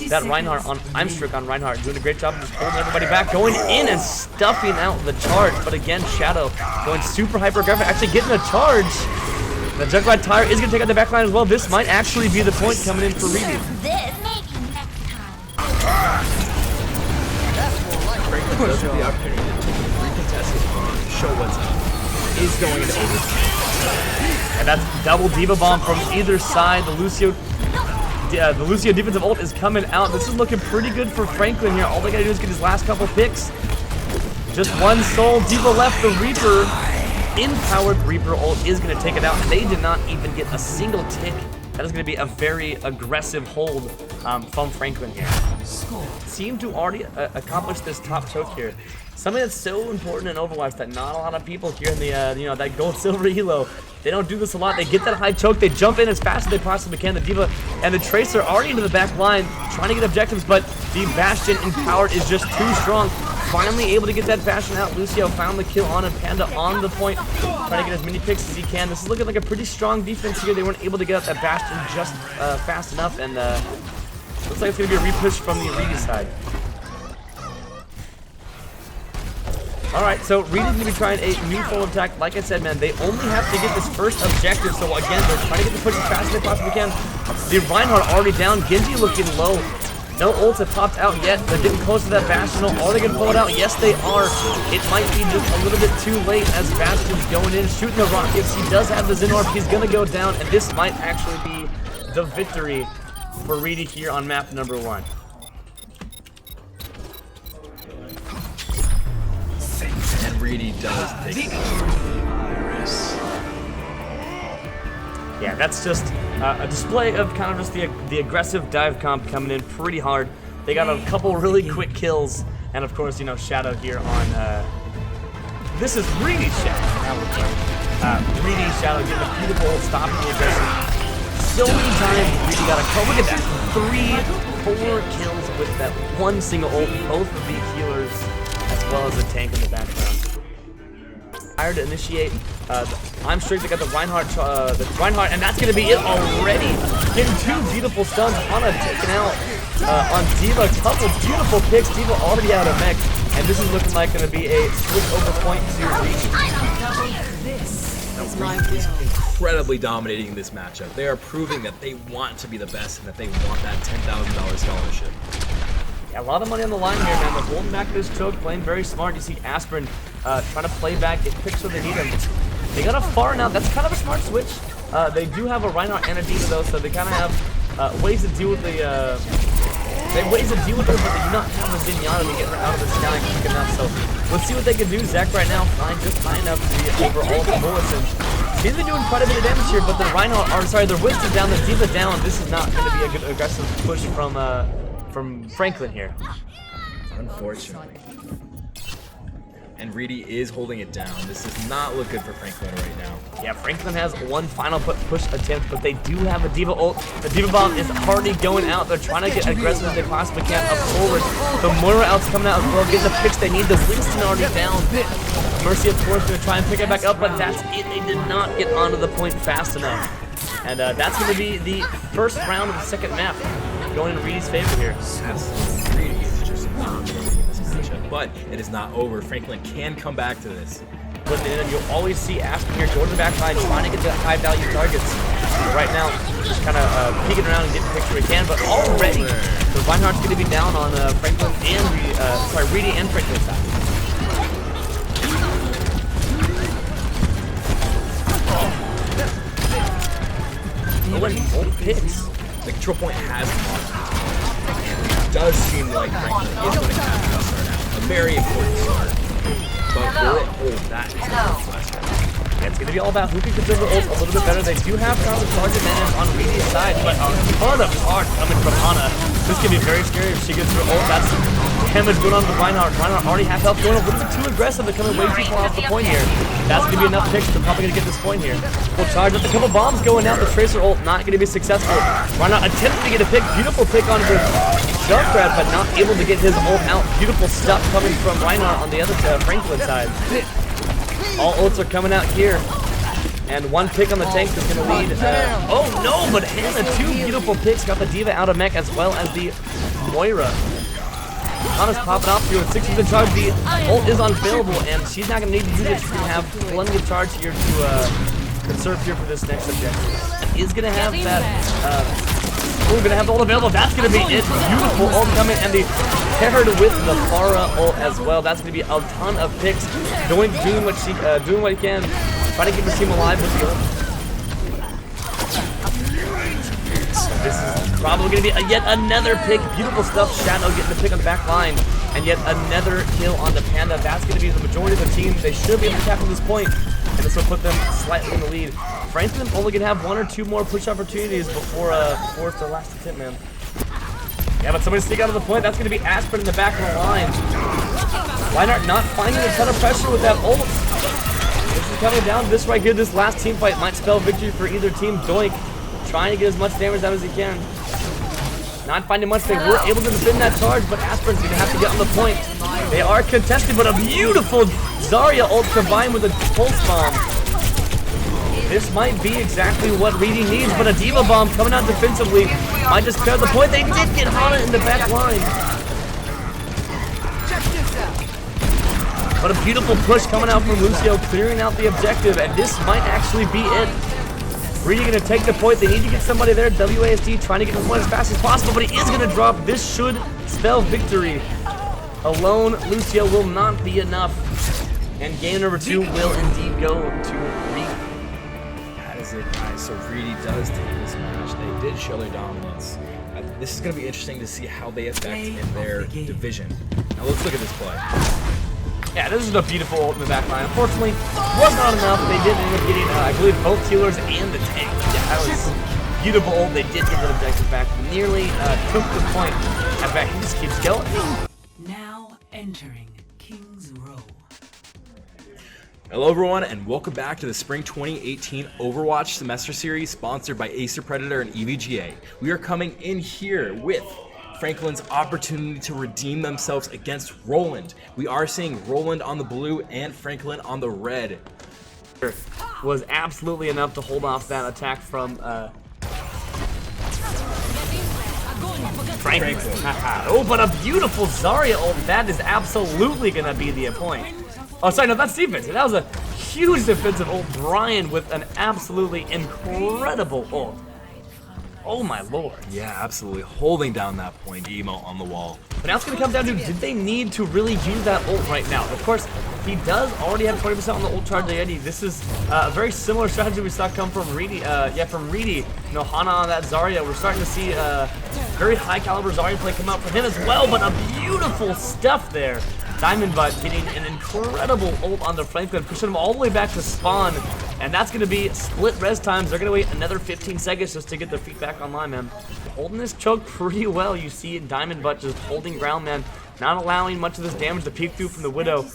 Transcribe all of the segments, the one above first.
that Reinhardt on Imstrick on Reinhardt, doing a great job of just holding everybody back, going in and stuffing out the charge. But again, Shadow going super hyper aggressive, actually getting a charge. The Junkrat Tire is going to take out the backline as well. This might actually be the point coming in for Reedy. Does have the opportunity to recontest his bomb, show what's up. Is going into overtime. And that's double Diva Bomb from either side. The Lucio defensive ult is coming out. This is looking pretty good for Franklin here. All they gotta do is get his last couple picks. Just one soul. Diva left. The Reaper, in-powered Reaper ult is gonna take it out. And they did not even get a single tick. That is gonna be a very aggressive hold from Franklin here. Seem to already accomplish this top choke here. Something that's so important in Overwatch that not a lot of people here in the that gold silver elo, they don't do this a lot. They get that high choke, they jump in as fast as they possibly can. The Diva and the Tracer already into the back line, trying to get objectives, but the Bastion empowered is just too strong. Finally able to get that Bastion out. Lucio found the kill on him. Panda on the point, trying to get as many picks as he can. This is looking like a pretty strong defense here. They weren't able to get out that Bastion just fast enough, and looks like it's going to be a repush from the Reedy side. Alright, so Reedy's going to be trying a new full attack. Like I said, man, they only have to get this first objective. So again, they're trying to get the push as fast as they possibly can. The Reinhardt already down. Genji looking low. No ults have popped out yet. They're getting close to that Bastion. Are they going to pull it out? Yes, they are. It might be just a little bit too late as Bastion's going in, shooting the rockets. He does have the Zinorb. He's going to go down, and this might actually be the victory for Reedy here on map number 1. And Reedy does take it. Yeah, that's just a display of kind of just the aggressive dive comp coming in pretty hard. They got a couple really quick kills, and of course, you know, Shadow here on. This is Reedy Shadow. Reedy Shadow getting a beautiful stopping the aggression. So many times Reedy got a kill. Look at that, 3-4 kills with that one single ult. Both of the healers, as well as the tank in the background. To initiate, I'm sure they got the Reinhardt, and that's going to be it already. Getting 2 beautiful stuns. Hana taken out on Diva. Couple beautiful picks. Diva already out of mech, and this is looking like going to be a switch over point to Reedy. Reedy is incredibly dominating this matchup. They are proving that they want to be the best and that they want that $10,000 scholarship. A lot of money on the line here, man. They're holding back this choke, playing very smart. You see Aspirin trying to play back, get picks where they need them. They got a far now. That's kind of a smart switch. They do have a Reinhardt and a Diva though, so they kind of have ways to deal with the. They have ways to deal with her, but they do not have a Zenyatta to get her out of the sky quick enough. So let's see what they can do. Zach right now flying just high enough to be over all the bullets, and seems to be doing quite a bit of damage here. But the Reinhardt, or sorry, the Winston down, the Diva down. This is not going to be a good aggressive push from Franklin here. Unfortunately. And Reedy is holding it down. This does not look good for Franklin right now. Yeah, Franklin has one final push attempt, but they do have a Diva ult. The Diva bomb is already going out. They're trying to get aggressive as they possibly can up forward. The Moira ult's coming out as well, getting the picks they need. The Winston already down. Mercy, of course, going to try and pick it back up, but that's it. They did not get onto the point fast enough. And that's going to be the first round of the second map, going in Reedy's favor here. Reedy is just dominating this matchup, but it is not over. Franklin can come back to this. Putting it in, you'll always see Aspen here go to the back line, trying to get to high value targets. Right now, just kind of peeking around and getting the picture we can, but already the Reinhardt's going to be down on Franklin and Reedy and Franklin's side. Both picks. The control point has lost. And it does seem like Franklin is going to have to start out. A very important start. But will it hold? That is not the question. Yeah, it's going to be all about who can control the ult a little bit better. They do have kind of the charge advantage on Reedy's side, but a ton of charge coming from Hana. This can be very scary if she gets her ult. That's damage going on to Reinhardt. Reinhardt already half health, going a little bit too aggressive. They're coming way too far off the point here. That's going to be enough picks. They're probably going to get this point here. Full charge with a couple bombs going out. The Tracer ult not going to be successful. Reinhardt attempted to get a pick. Beautiful pick on the Junkrat, but not able to get his ult out. Beautiful stuff coming from Reinhardt on the other Franklin side. All ults are coming out here. And one pick on the tank is going to lead. Oh no, but Hannah, 2 beautiful picks. Got the Diva out of mech as well as the Moira. Hana's popping off here with 6% charge. The ult is unfailable, and she's not going to need to do this. She's going to have plenty of charge here to conserve here for this next objective. Is going to have that... we're going to have the ult available. That's going to be it. Beautiful ult coming, and the paired with the Pharah ult as well. That's going to be a ton of picks. Doing what he can. Trying to keep his team alive with the ult. This is probably going to be yet another pick. Beautiful stuff. Shadow getting the pick on the back line. And yet another kill on the Panda. That's going to be the majority of the team. They should be able to tackle this point. And this will put them slightly in the lead. Franklin only going to have 1 or 2 more push opportunities before it's their last attempt, man. Yeah, but somebody sneak out of the point. That's going to be Aspirin in the back of the line. Reinhardt not finding a ton of pressure with that ult. This is coming down. This right here, this last team fight might spell victory for either team. Doink trying to get as much damage out as he can. Not finding much. They were able to defend that charge, but Aspirin's going to have to get on the point. They are contested, but a beautiful Zarya ult combined with a pulse bomb. This might be exactly what Reedy needs, but a Diva Bomb coming out defensively might just clear the point. They did get Hana in the back line. But a beautiful push coming out from Lucio, clearing out the objective, and this might actually be it. Reedy going to take the point. They need to get somebody there. WASD trying to get the point as fast as possible, but he is going to drop. This should spell victory. Alone, Lucio will not be enough. And game number 2 will indeed go to Reedy. That is it, guys. So Reedy does take this match. They did show their dominance. This is going to be interesting to see how they affect in their division. Now let's look at this play. Yeah, this is a beautiful ult in the back line. Unfortunately, was not enough. They did end up getting, I believe, both healers and the tank. Yeah, that was beautiful ult. They did get the objective back. Nearly took the point. In fact, he just keeps going. Now entering King's Row. Hello everyone, and welcome back to the Spring 2018 Overwatch Semester Series, sponsored by Acer Predator and EVGA. We are coming in here with Franklin's opportunity to redeem themselves against Rowland. We are seeing Rowland on the blue and Franklin on the red. Was absolutely enough to hold off that attack from Franklin. Oh, but a beautiful Zarya ult. That is absolutely going to be the point. Oh, sorry, no, that's defense. That was a huge defensive ult. Brian with an absolutely incredible ult. Oh my lord. Yeah, absolutely. Holding down that point emo on the wall. But now it's going to come down to, did they need to really use that ult right now? Of course, he does already have 20% on the ult charge already. This is a very similar strategy we saw come from Reedy. From Reedy. You know, Hana on that Zarya. We're starting to see very high caliber Zarya play come out from him as well, but a beautiful stuff there. Diamond Butt getting an incredible ult on the Franklin, pushing him all the way back to spawn. And that's going to be split res times. They're going to wait another 15 seconds just to get their feet back online, man. Holding this choke pretty well. You see Diamond Butt just holding ground, man. Not allowing much of this damage to peek through from the Widow.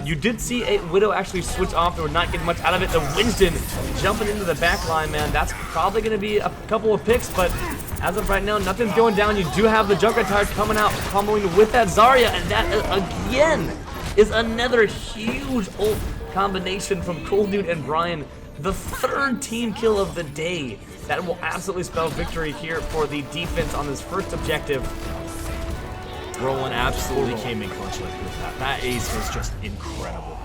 You did see a Widow actually switch off. They were not getting much out of it. The Winston jumping into the back line, man. That's probably going to be a couple of picks, but as of right now, nothing's going down. You do have the Junkrat tires coming out, comboing with that Zarya, and that, again, is another huge ult combination from Cool Dude and Brian. The 3rd team kill of the day. That will absolutely spell victory here for the defense on this first objective. Rowland absolutely came in clutch with that. That ace was just incredible.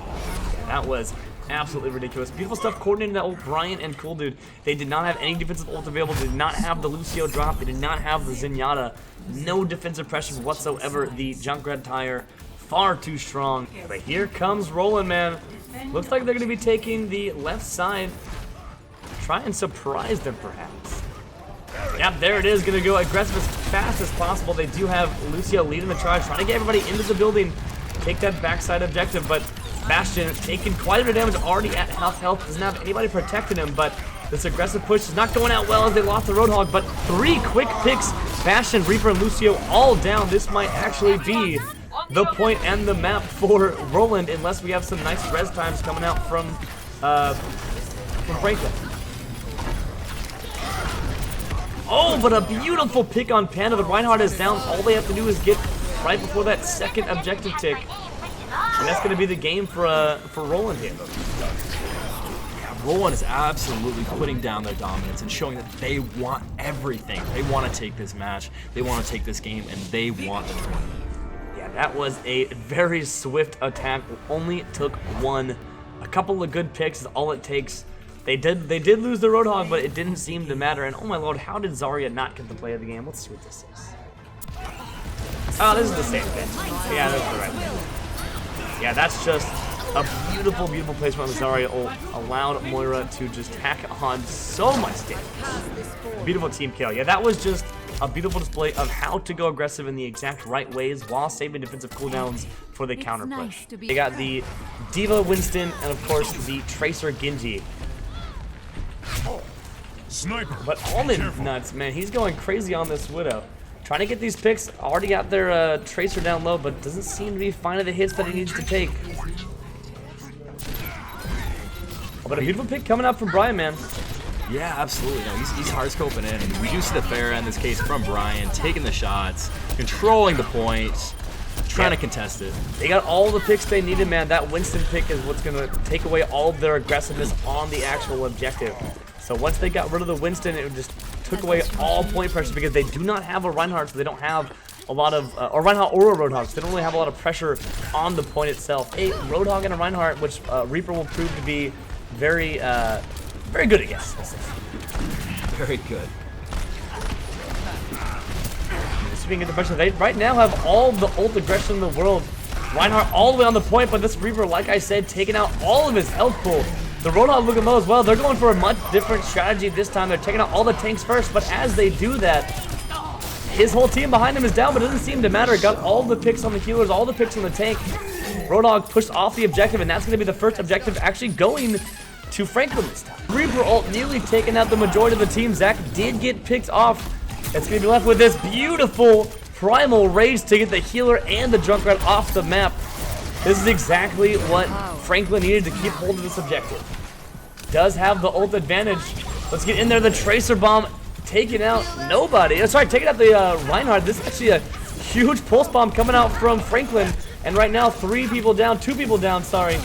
That was absolutely ridiculous. Beautiful stuff coordinating that old Brian and Cool Dude. They did not have any defensive ult available. They did not have the Lucio drop. They did not have the Zenyatta. No defensive pressure whatsoever. The Junkrat tire, far too strong. But here comes Rowland, man. Looks like they're going to be taking the left side. Try and surprise them, perhaps. Yep, there it is. Going to go aggressive as fast as possible. They do have Lucio leading the charge, trying to get everybody into the building, take that backside objective, but Bastion taking quite a bit of damage, already at half health, doesn't have anybody protecting him, but this aggressive push is not going out well as they lost the Roadhog, but 3 quick picks. Bastion, Reaper, and Lucio all down. This might actually be the point and the map for Rowland, unless we have some nice res times coming out from Franklin. Oh, but a beautiful pick on Panda, but Reinhardt is down. All they have to do is get right before that 2nd objective tick. And that's going to be the game for Rowland here. Rowland is absolutely putting down their dominance and showing that they want everything. They want to take this match, they want to take this game, and they want the tournament. Yeah, that was a very swift attack. Only took one. A couple of good picks is all it takes. They did lose the Roadhog, but it didn't seem to matter. And oh my lord, how did Zarya not get the play of the game? Let's see what this is. Oh, this is the same thing. Yeah, that's the right thing. Yeah, that's just a beautiful, beautiful placement on the Zarya ult. Allowed Moira to just tack on so much damage. Beautiful team kill. Yeah, that was just a beautiful display of how to go aggressive in the exact right ways while saving defensive cooldowns for the counter push. They got the D.Va Winston and of course the Tracer Genji. Sniper. But Almond nuts, man, he's going crazy on this Widow. Trying to get these picks, already got their Tracer down low, but doesn't seem to be finding the hits that he needs to take. Oh, but a beautiful pick coming out from Brian, man. Yeah, absolutely. No, he's hard scoping in, and we do see the Pharah in this case from Brian, taking the shots, controlling the point, trying to contest it. They got all the picks they needed, man. That Winston pick is what's going to take away all of their aggressiveness on the actual objective. So once they got rid of the Winston, it just took away all point pressure because they do not have a Reinhardt, so they don't have a lot of, or Reinhardt or a Roadhog, so they don't really have a lot of pressure on the point itself. A Roadhog and a Reinhardt, which Reaper will prove to be very, very good against. Very good. Speaking of the pressure, they right now have all the ult aggression in the world. Reinhardt all the way on the point, but this Reaper, like I said, taking out all of his health pool. The Roadhog looking low as well. They're going for a much different strategy this time. They're taking out all the tanks first, but as they do that, his whole team behind him is down, but it doesn't seem to matter. Got all the picks on the healers, all the picks on the tank. Roadhog pushed off the objective, and that's going to be the first objective actually going to Franklin this time. Reaper ult nearly taking out the majority of the team. Zach did get picked off. It's going to be left with this beautiful primal rage to get the healer and the Junkrat off the map. This is exactly what Franklin needed to keep hold of this objective. Does have the ult advantage. Let's get in there. The Tracer Bomb taking out nobody. Sorry, taking out the Reinhardt. This is actually a huge pulse bomb coming out from Franklin. And right now, 2 people down, sorry.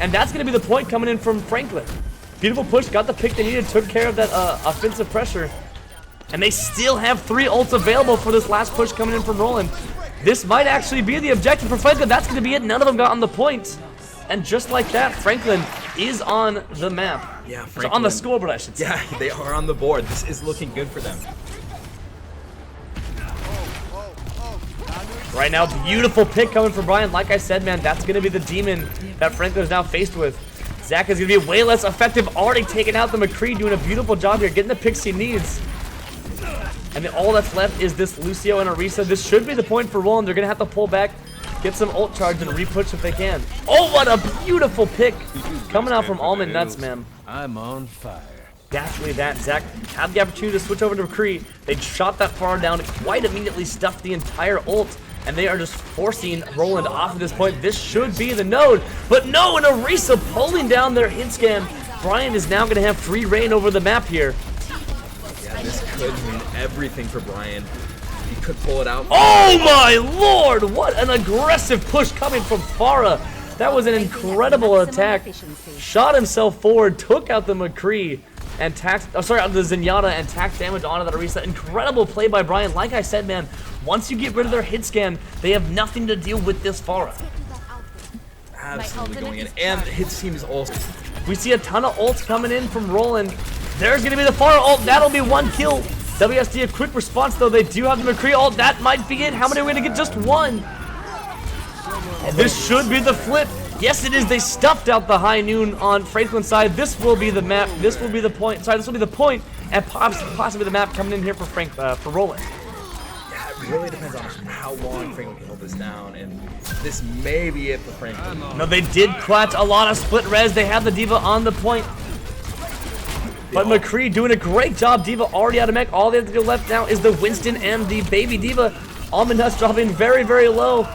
And that's going to be the point coming in from Franklin. Beautiful push, got the pick they needed, took care of that offensive pressure. And they still have 3 ults available for this last push coming in from Rowland. This might actually be the objective for Franklin. That's going to be it. None of them got on the point. And just like that, Franklin is on the map. Yeah, Franklin, on the scoreboard, I should say. Yeah, they are on the board. This is looking good for them. Right now, beautiful pick coming from Brian. Like I said, man, that's going to be the demon that Franklin is now faced with. Zach is going to be way less effective. Already taking out the McCree, doing a beautiful job here, getting the picks he needs. And then all that's left is this Lucio and Orisa. This should be the point for Rowland. They're going to have to pull back, get some ult charge, and re-push if they can. Oh, what a beautiful pick coming out from Almond Nuts, man. I'm on fire. Naturally that, Zach had the opportunity to switch over to McCree. They shot that far down, quite immediately stuffed the entire ult, and they are just forcing Rowland off at this point. This should be the node, but no, and Orisa pulling down their hit scan. Brian is now going to have free reign over the map here. Yeah, this could mean everything for Brian. He could pull it out. Oh my lord! What an aggressive push coming from Pharah. That was an incredible attack. Shot himself forward, took out the McCree, and tacked, the Zenyatta, and tacked damage onto that Orisa. Incredible play by Brian. Like I said, man, once you get rid of their hit scan, they have nothing to deal with this Pharah. Absolutely going in, and his team is also. We see a ton of ults coming in from Rowland. There's going to be the Pharah ult. That'll be 1 kill. WSD a quick response, though. They do have the McCree ult. That might be it. How many are we going to get? Just 1. This should be the flip. Yes, it is. They stuffed out the high noon on Franklin's side. This will be the map. This will be the point. Sorry, this will be the point, and possibly the map coming in here for Rowland. Yeah, it really depends on how long Franklin can hold this down, and this may be it for Franklin. No, they did clutch a lot of split res. They have the D.Va on the point. But McCree doing a great job. D.Va already out of mech. All they have to do left now is the Winston and the baby D.Va. Almond Nuts dropping very, very low.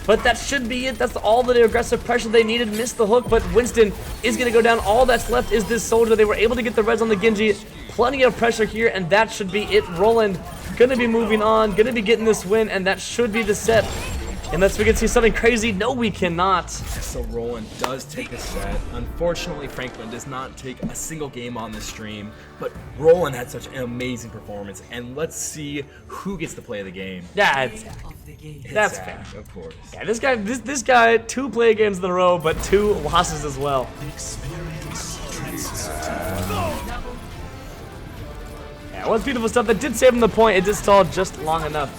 But that should be it. That's all the aggressive pressure they needed. Missed the hook, but Winston is going to go down. All that's left is this soldier. They were able to get the res on the Genji. Plenty of pressure here, and that should be it. Rowland going to be moving on, going to be getting this win, and that should be the set. Unless we can see something crazy. No, we cannot. So Rowland does take a set. Unfortunately, Franklin does not take a single game on the stream, but Rowland had such an amazing performance, and let's see who gets to play the game. Yeah, Of the game. that's Zach, fair. of course. Yeah, this guy, 2 play games in a row, but 2 losses as well. Yeah, it was beautiful stuff. That did save him the point. It did stall just long enough.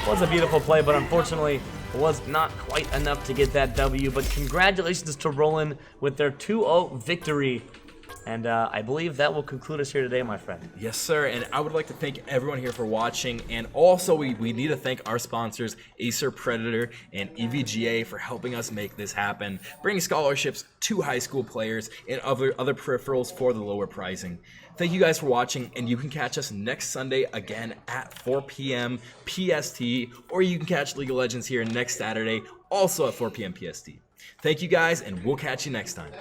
It was a beautiful play, but unfortunately was not quite enough to get that W. But congratulations to Rowland with their 2-0 victory. And I believe that will conclude us here today, my friend. Yes, sir, and I would like to thank everyone here for watching, and also we need to thank our sponsors, Acer Predator and EVGA, for helping us make this happen, bringing scholarships to high school players and other peripherals for the lower pricing. Thank you guys for watching, and you can catch us next Sunday again at 4 p.m. PST, or you can catch League of Legends here next Saturday, also at 4 p.m. PST. Thank you guys, and we'll catch you next time.